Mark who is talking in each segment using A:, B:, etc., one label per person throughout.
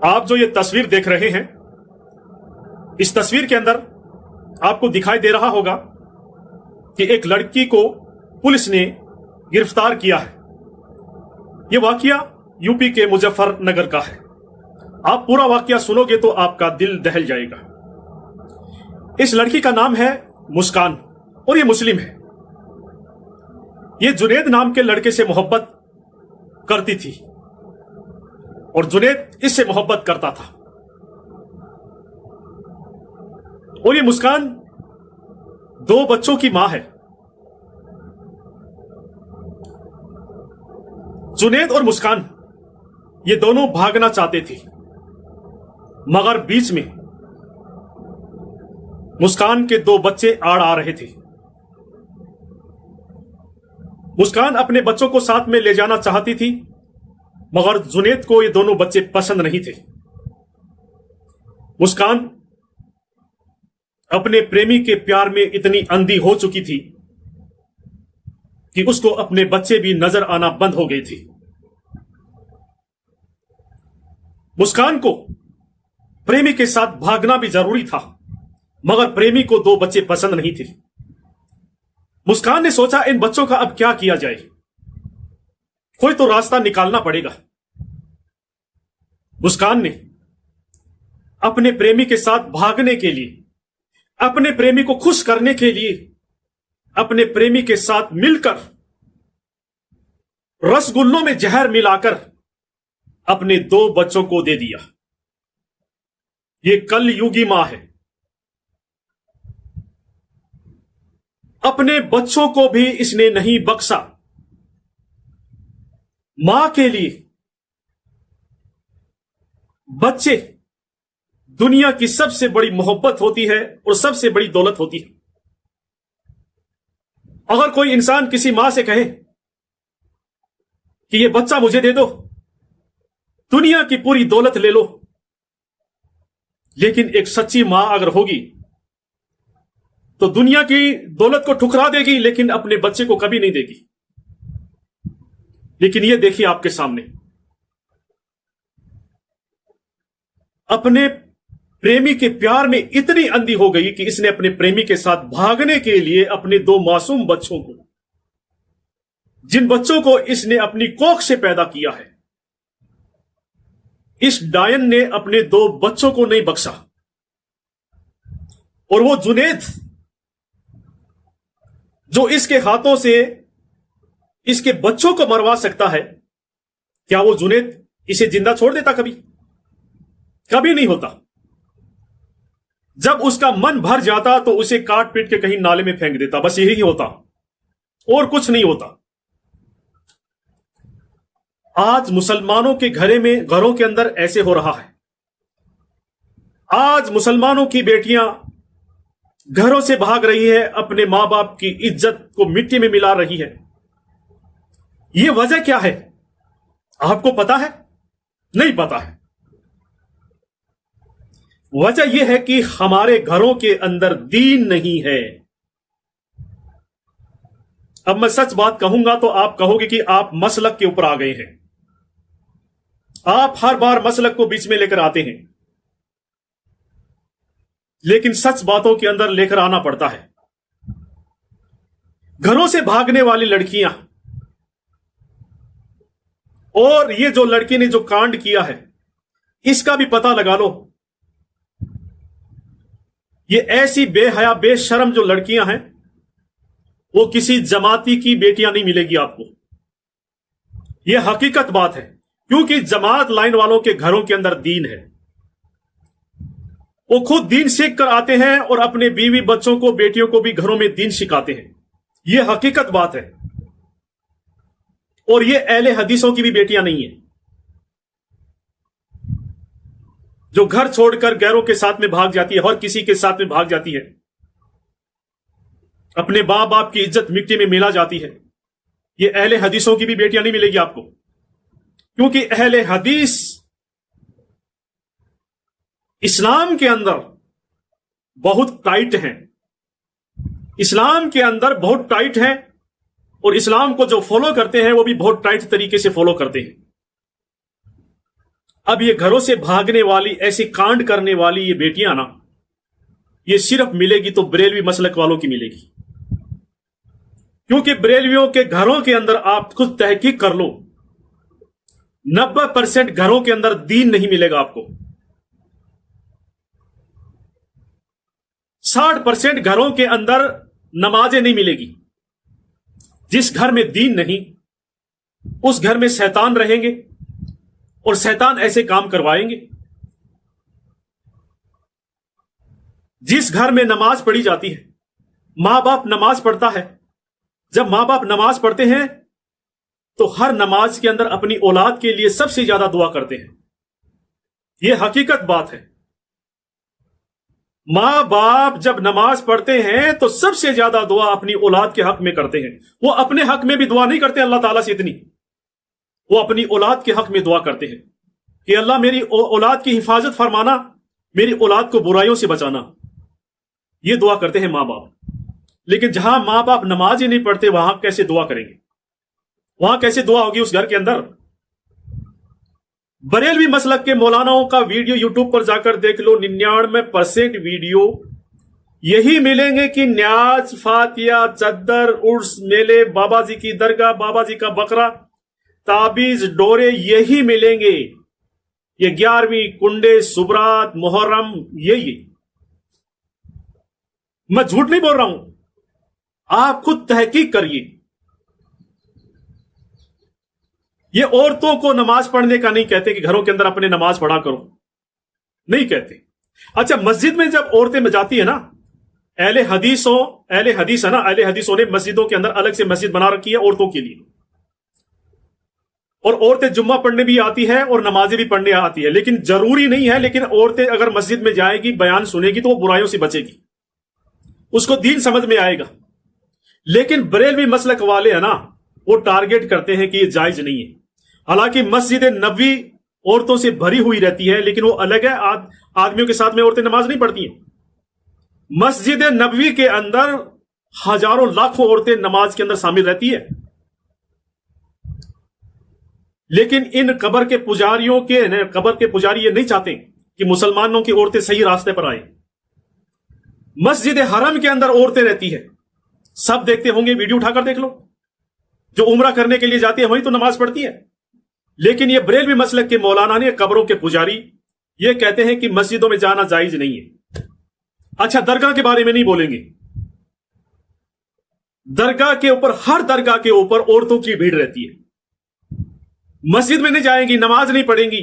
A: آپ جو یہ تصویر دیکھ رہے ہیں، اس تصویر کے اندر آپ کو دکھائی دے رہا ہوگا کہ ایک لڑکی کو پولیس نے گرفتار کیا ہے۔ یہ واقعہ یو پی کے مظفر نگر کا ہے۔ آپ پورا واقعہ سنو گے تو آپ کا دل دہل جائے گا۔ اس لڑکی کا نام ہے مسکان اور یہ مسلم ہے۔ یہ جنید نام کے لڑکے سے محبت کرتی تھی اور جنید اس سے محبت کرتا تھا، اور یہ مسکان 2 بچوں کی ماں ہے۔ جنید اور مسکان یہ دونوں بھاگنا چاہتے تھے، مگر بیچ میں مسکان کے 2 بچے آڑ آ رہے تھے۔ مسکان اپنے بچوں کو ساتھ میں لے جانا چاہتی تھی، مگر جنید کو یہ دونوں بچے پسند نہیں تھے۔ مسکان اپنے پریمی کے پیار میں اتنی اندھی ہو چکی تھی کہ اس کو اپنے بچے بھی نظر آنا بند ہو گئے تھے۔ مسکان کو پریمی کے ساتھ بھاگنا بھی ضروری تھا، مگر پریمی کو 2 بچے پسند نہیں تھے۔ مسکان نے سوچا ان بچوں کا اب کیا کیا جائے، کوئی تو راستہ نکالنا پڑے گا۔ مسکان نے اپنے پریمی کے ساتھ بھاگنے کے لیے، اپنے پریمی کو خوش کرنے کے لیے، اپنے پریمی کے ساتھ مل کر رسگلوں میں زہر ملا کر اپنے 2 بچوں کو دے دیا۔ یہ کل یوگی ماں ہے۔ اپنے بچوں کو بھی اس نے نہیں بخشا۔ ماں کے لیے بچے دنیا کی سب سے بڑی محبت ہوتی ہے اور سب سے بڑی دولت ہوتی ہے۔ اگر کوئی انسان کسی ماں سے کہے کہ یہ بچہ مجھے دے دو، دنیا کی پوری دولت لے لو، لیکن ایک سچی ماں اگر ہوگی تو دنیا کی دولت کو ٹھکرا دے گی، لیکن اپنے بچے کو کبھی نہیں دے گی۔ لیکن یہ دیکھیے آپ کے سامنے، اپنے پریمی کے پیار میں اتنی اندھی ہو گئی کہ اس نے اپنے پریمی کے ساتھ بھاگنے کے لیے اپنے 2 معصوم بچوں کو، جن بچوں کو اس نے اپنی کوکھ سے پیدا کیا ہے، اس ڈائن نے اپنے 2 بچوں کو نہیں بخشا۔ اور وہ جنید جو اس کے ہاتھوں سے اس کے بچوں کو مروا سکتا ہے، کیا وہ جنید اسے زندہ چھوڑ دیتا؟ کبھی نہیں ہوتا۔ جب اس کا من بھر جاتا تو اسے کاٹ پیٹ کے کہیں نالے میں پھینک دیتا، بس یہی ہوتا اور کچھ نہیں ہوتا۔ آج مسلمانوں کے گھروں کے اندر ایسے ہو رہا ہے۔ آج مسلمانوں کی بیٹیاں گھروں سے بھاگ رہی ہے، اپنے ماں باپ کی عزت کو مٹی میں ملا رہی ہے۔ یہ وجہ کیا ہے؟ آپ کو پتا ہے؟ نہیں پتا ہے۔ وجہ یہ ہے کہ ہمارے گھروں کے اندر دین نہیں ہے۔ اب میں سچ بات کہوں گا تو آپ کہو گے کہ آپ مسلک کے اوپر آ گئے ہیں۔ آپ ہر بار مسلک کو بیچ میں لے کر آتے ہیں، لیکن سچ باتوں کے اندر لے کر آنا پڑتا ہے۔ گھروں سے بھاگنے والی لڑکیاں، اور یہ جو لڑکی نے جو کانڈ کیا ہے اس کا بھی پتہ لگا لو۔ یہ ایسی بے حیا بے شرم جو لڑکیاں ہیں، وہ کسی جماعتی کی بیٹیاں نہیں ملے گی آپ کو۔ یہ حقیقت بات ہے، کیونکہ جماعت لائن والوں کے گھروں کے اندر دین ہے۔ وہ خود دین سیکھ کر آتے ہیں اور اپنے بیوی بچوں کو، بیٹیوں کو بھی گھروں میں دین سکھاتے ہیں۔ یہ حقیقت بات ہے، اور یہ اہل حدیثوں کی بھی بیٹیاں نہیں ہیں جو گھر چھوڑ کر غیروں کے ساتھ میں بھاگ جاتی ہے، اور کسی کے ساتھ میں بھاگ جاتی ہے، اپنے ماں باپ کی عزت مٹی میں ملا جاتی ہے۔ یہ اہل حدیثوں کی بھی بیٹیاں نہیں ملے گی آپ کو، کیونکہ اہل حدیث اسلام کے اندر بہت ٹائٹ ہیں، اسلام کے اندر بہت ٹائٹ ہیں، اور اسلام کو جو فالو کرتے ہیں وہ بھی بہت ٹائٹ طریقے سے فالو کرتے ہیں۔ اب یہ گھروں سے بھاگنے والی، ایسی کانڈ کرنے والی یہ بیٹیاں نا، یہ صرف ملے گی تو بریلوی مسلک والوں کی ملے گی. کیونکہ بریلویوں کے گھروں کے اندر آپ خود تحقیق کر لو، 90% گھروں کے اندر دین نہیں ملے گا آپ کو. 60% گھروں کے اندر نمازیں نہیں ملے گی. جس گھر میں دین نہیں، اس گھر میں شیطان رہیں گے اور شیطان ایسے کام کروائیں گے. جس گھر میں نماز پڑھی جاتی ہے، ماں باپ نماز پڑھتا ہے، جب ماں باپ نماز پڑھتے ہیں تو ہر نماز کے اندر اپنی اولاد کے لیے سب سے زیادہ دعا کرتے ہیں. یہ حقیقت بات ہے. ماں باپ جب نماز پڑھتے ہیں تو سب سے زیادہ دعا اپنی اولاد کے حق میں کرتے ہیں. وہ اپنے حق میں بھی دعا نہیں کرتے اللہ تعالیٰ سے اتنی، وہ اپنی اولاد کے حق میں دعا کرتے ہیں کہ اللہ میری اولاد کی حفاظت فرمانا، میری اولاد کو برائیوں سے بچانا. یہ دعا کرتے ہیں ماں باپ. لیکن جہاں ماں باپ نماز ہی نہیں پڑھتے وہاں کیسے دعا کریں گے؟ وہاں کیسے دعا ہوگی اس گھر کے اندر؟ بریلوی مسلک کے مولاناؤں کا ویڈیو یوٹیوب پر جا کر دیکھ لو، 99% ویڈیو یہی ملیں گے کہ نیاز، فاتحہ، چادر، عرس، میلے، بابا جی کی درگاہ، بابا جی کا بکرا، تعبیز، ڈورے، یہی ملیں گے. یہ 11ویں، کنڈے، سبرات، محرم، یہی. میں جھوٹ نہیں بول رہا ہوں، آپ خود تحقیق کریے. یہ عورتوں کو نماز پڑھنے کا نہیں کہتے کہ گھروں کے اندر اپنے نماز پڑھا کرو، نہیں کہتے. اچھا، مسجد میں جب عورتیں جاتی ہیں نا، اہل حدیث ہے نا، اہل حدیثوں نے مسجدوں کے اندر الگ سے مسجد بنا رکھی ہے عورتوں کے لیے، اور عورتیں جمعہ پڑھنے بھی آتی ہے اور نمازیں بھی پڑھنے آتی ہے. لیکن ضروری نہیں ہے، لیکن عورتیں اگر مسجد میں جائے گی، بیان سنے گی تو وہ برائیوں سے بچے گی، اس کو دین سمجھ میں آئے گا. لیکن بریلوی مسلک والے ہیں نا، وہ ٹارگٹ کرتے ہیں کہ یہ جائز نہیں ہے. حالانکہ مسجد نبوی عورتوں سے بھری ہوئی رہتی ہے، لیکن وہ الگ ہے. آدمیوں کے ساتھ میں عورتیں نماز نہیں پڑھتی ہیں. مسجد نبوی کے اندر ہزاروں لاکھوں عورتیں نماز کے اندر شامل رہتی ہے. لیکن ان قبر کے پجاری یہ نہیں چاہتے کہ مسلمانوں کی عورتیں صحیح راستے پر آئیں. مسجد حرم کے اندر عورتیں رہتی ہے، سب دیکھتے ہوں گے، ویڈیو اٹھا کر دیکھ لو. جو عمرہ کرنے کے لیے جاتی ہے وہی تو نماز پڑھتی ہے. لیکن یہ بریلوی مسلک کے مولانا نے، قبروں کے پجاری، یہ کہتے ہیں کہ مسجدوں میں جانا جائز نہیں ہے. اچھا، درگاہ کے بارے میں نہیں بولیں گے. درگاہ کے اوپر، ہر درگاہ کے اوپر عورتوں کی بھیڑ رہتی ہے. مسجد میں نہیں جائیں گی، نماز نہیں پڑھیں گی،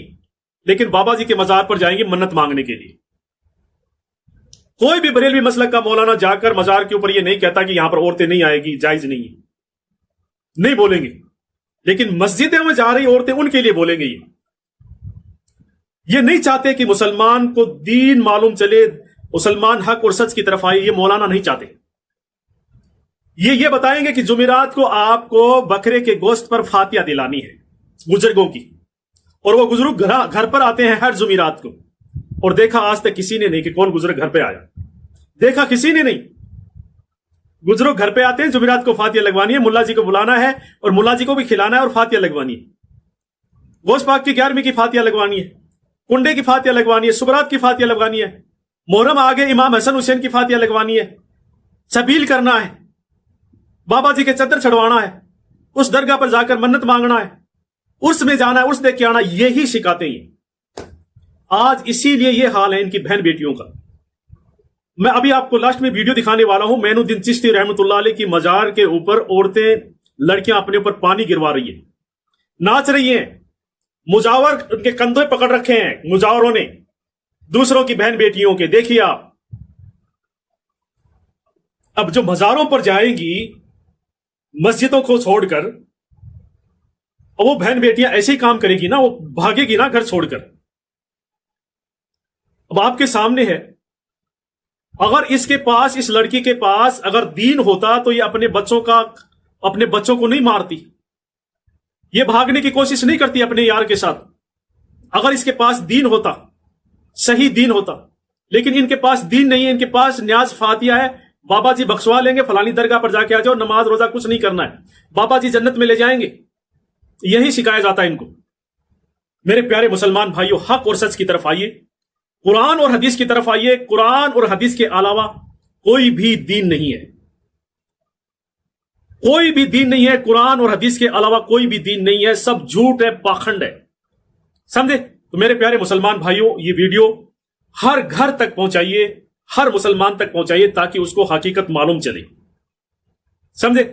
A: لیکن بابا جی کے مزار پر جائیں گی منت مانگنے کے لیے. کوئی بھی بریلوی مسلک کا مولانا جا کر مزار کے اوپر یہ نہیں کہتا کہ یہاں پر عورتیں نہیں آئے گی، جائز نہیں ہے، نہیں بولیں گے. لیکن مسجدوں میں جا رہی عورتیں، ان کے لیے بولیں گے. یہ نہیں چاہتے کہ مسلمان کو دین معلوم چلے، مسلمان حق اور سچ کی طرف آئے. یہ مولانا نہیں چاہتے. یہ بتائیں گے کہ جمعرات کو آپ کو بکرے کے گوشت پر فاتحہ دلانی ہے بزرگوں کی، اور وہ بزرگ گھر پر آتے ہیں ہر جمعرات کو. اور دیکھا آج تک کسی نے نہیں کہ کون بزرگ گھر پہ آیا، دیکھا کسی نے نہیں. بزرگ گھر پہ آتے ہیں، جمعرات کو فاتحہ لگوانی ہے، ملا جی کو بلانا ہے اور ملا جی کو بھی کھلانا ہے اور فاتحہ لگوانی ہے. گوشت پاک کی 11ویں کی فاتحہ لگوانی ہے، کنڈے کی فاتحہ لگوانی ہے، سبرات کی فاتحہ لگوانی ہے، محرم آگے امام حسن حسین کی فاتحہ لگوانی ہے، سبیل کرنا ہے، بابا جی کے چادر چڑھوانا ہے، اس درگاہ پر جا کر منت مانگنا ہے، عرس میں جانا ہے، عرس دیکھ کے آنا. یہی سکھاتے ہیں. آج اسی لیے یہ حال ہے ان کی بہن بیٹیوں کا. میں ابھی آپ کو لاسٹ میں ویڈیو دکھانے والا ہوں. معین الدین چشتی رحمت اللہ علیہ کی مزار کے اوپر عورتیں، لڑکیاں اپنے اوپر پانی گروا رہی ہیں، ناچ رہی ہیں. مجاور ان کے کندھے پکڑ رکھے ہیں مجاوروں نے، دوسروں کی بہن بیٹیوں کے. دیکھیے آپ، اب جو مزاروں پر جائیں گی مسجدوں کو چھوڑ کر، اور وہ بہن بیٹیاں ایسے ہی کام کرے گی نا، وہ بھاگے گی نا گھر چھوڑ کر. اب آپ کے سامنے ہے، اگر اس کے پاس، اس لڑکی کے پاس اگر دین ہوتا تو یہ اپنے بچوں کو نہیں مارتی، یہ بھاگنے کی کوشش نہیں کرتی اپنے یار کے ساتھ. اگر اس کے پاس دین ہوتا، صحیح دین ہوتا. لیکن ان کے پاس دین نہیں ہے. ان کے پاس نیاز فاتحہ ہے، بابا جی بخشوا لیں گے، فلانی درگاہ پر جا کے آ جاؤ، نماز روزہ کچھ نہیں کرنا ہے، بابا جی جنت میں لے جائیں گے. یہی سکھایا جاتا ہے ان کو. میرے پیارے مسلمان بھائیوں، حق اور سچ کی طرف آئیے، قرآن اور حدیث کی طرف آئیے۔ قرآن اور حدیث کے علاوہ کوئی بھی دین نہیں ہے، کوئی بھی دین نہیں ہے۔ قرآن اور حدیث کے علاوہ کوئی بھی دین نہیں ہے، سب جھوٹ ہے، پاکھنڈ ہے، سمجھے؟ تو میرے پیارے مسلمان بھائیوں، یہ ویڈیو ہر گھر تک پہنچائیے، ہر مسلمان تک پہنچائیے، تاکہ اس کو حقیقت معلوم چلے، سمجھے؟